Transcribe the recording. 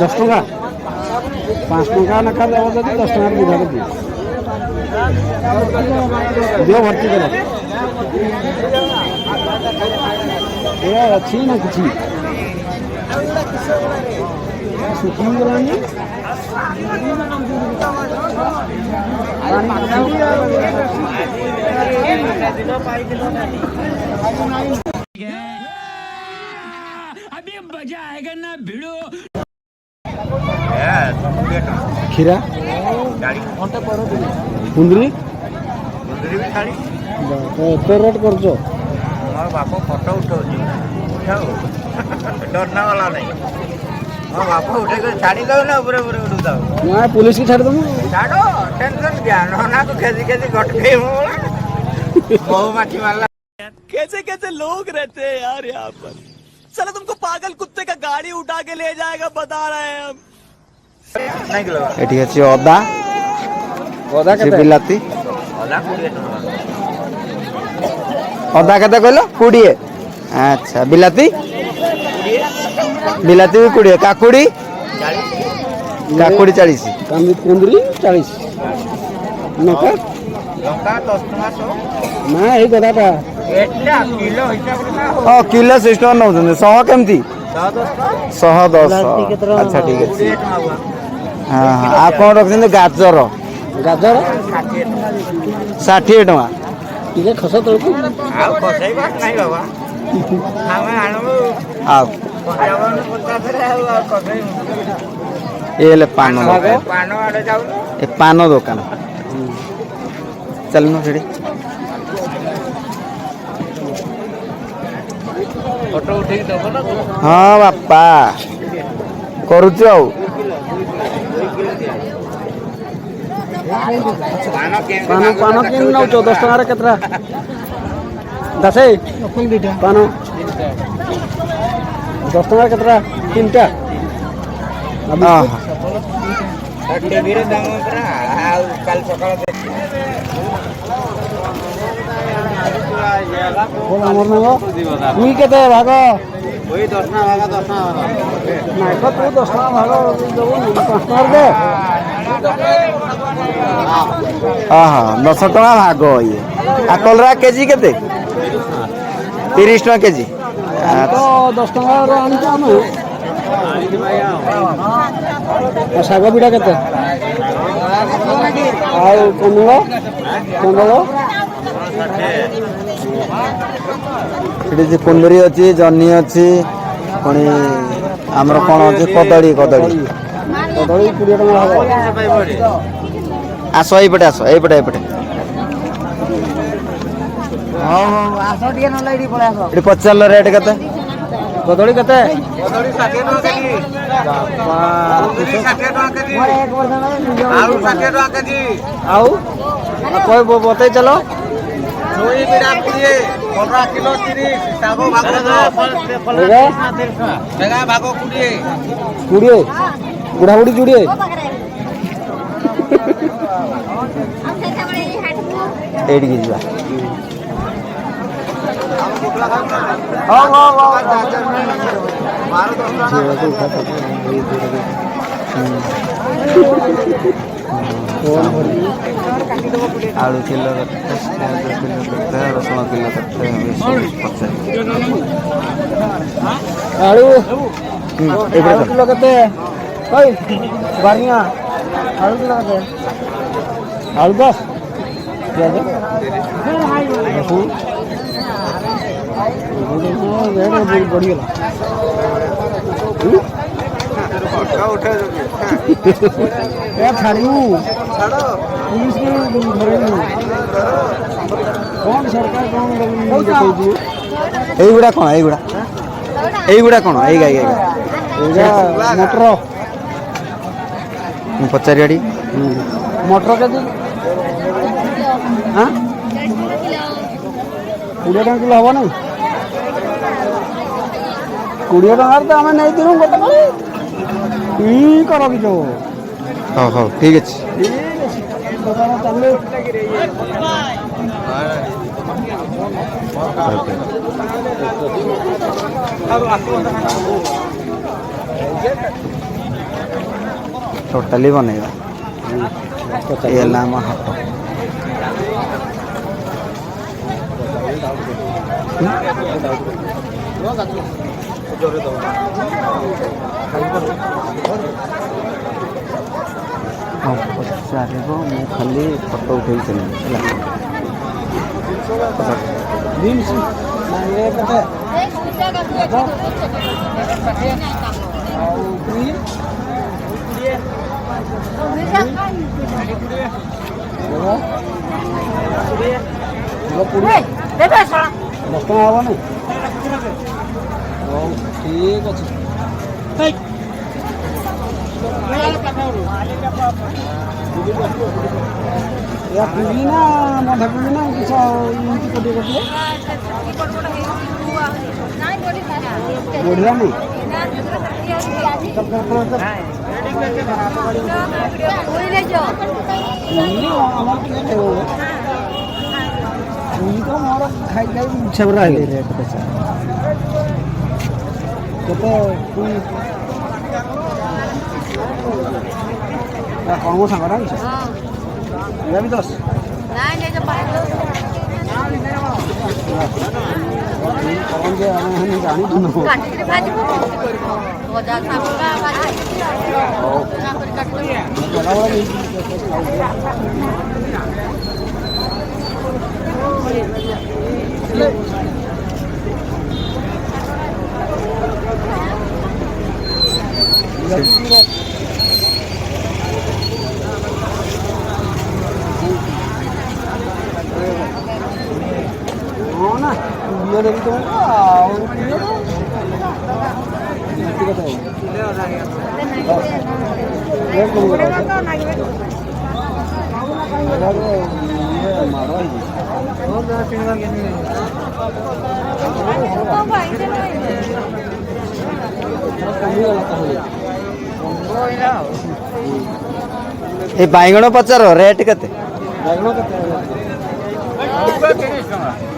दस टका 5 टका नाखा देव जदि 10 टका विभाग दिए दियो भर्ती कर अच्छी ना किसी सुखी गलानी अभी मजा आएगा ना भिड़ो खीरा कुंदरी एत रेट कर बाप फटो उठाऊ डरना वाला नहीं मो बाप उठे छाड़ी दो ना पूरे पूरे उठाऊ मैं पुलिस की छाड़ दूँ छाड़ो टेंशन क्या ना तो खेजी खेजी घट गई बहु माटी मारला कैसे कैसे लोग रहते हैं यार यहाँ पर चलो तुमको पागल कुत्ते का गाड़ी उठा के ले जाएगा बता रहे हैं हम एठी अछि अदा अदा के बिलाती अदा केते कहलो 20 अच्छा बिलाती बिलाती भी 20 काकुड़ी 40 कुंदरी 40 नका लंका 10 टका सो ना ए गदाटा एटा किलो हिसाब रे ना हां किलो सिस्टम नौ 100 केमती 110 अच्छा ठीक है हाँ हाँ आप कौन रखते गाजर गाजर 60 टका ठीक खस तो ये पान पान दुकान चलना से हाँ बापा करुच पान पान के नौ 10 टका केतरा दस पान 10 टका केतरा 3टा टीवी रे दाम करा काल सकाळ तुई केते भाग ओई 10 ना भाग 10 ना नाइ को तू 10 टका भाग देबो 5 टका दे हाँ 10 टका भाग ये आ कलरा केजी केते 30 टका केजी तो 10 टका आनी आमे शाग बिड़ा केते आउ कमल कमल कुंदरी अच्छी जन्नी अच्छी पुणी आमर कौन अच्छे कदड़ी कदड़ी कदड़ी 20 टका आस यपटे आस यपटे यपटे पचार रेट केते कदड़ी केते कदड़ी 60 टका केजी कदड़ी 60 टका केजी आलू 60 टका केजी आउ कोई बताई चलो सोई बिड़ा 20 15 किलो 30 सागो भागो मेगा भागो 20 बुढ़ा बुढ़ी जुड़िए एड की जा आलू किलो रसुण किलो आलू किलो केते बारिया आलू किलो केते आलू 10 बढ़िया छाड़ू पुलिस कौन सरकार कौन এইগুড়া কোন এইগুড়া কোন এই গাই মোটর পচারিয়াড়ি মোটর কেজি হ্যাঁ 20 टका किलो हवा नहीं 20 टका तो आम नहीं दिनु गोटे कर कि हाँ हाँ ठीक है। टोटाली बनेगा ये नाम हाट पचार मु खाली फोटो उठे ठीक अच्छे या पूरी ना मधा पूरी ना किस इनकी कोटी कोटी बढ़िया नहीं खाई खाई छबरा रेट पैसा तो कौन सांगा ये भी 10 कौन जे हम जानी तुम ना ये देखो तो और ये बाइगण पचार रेट केते बाइगण केते 30 टका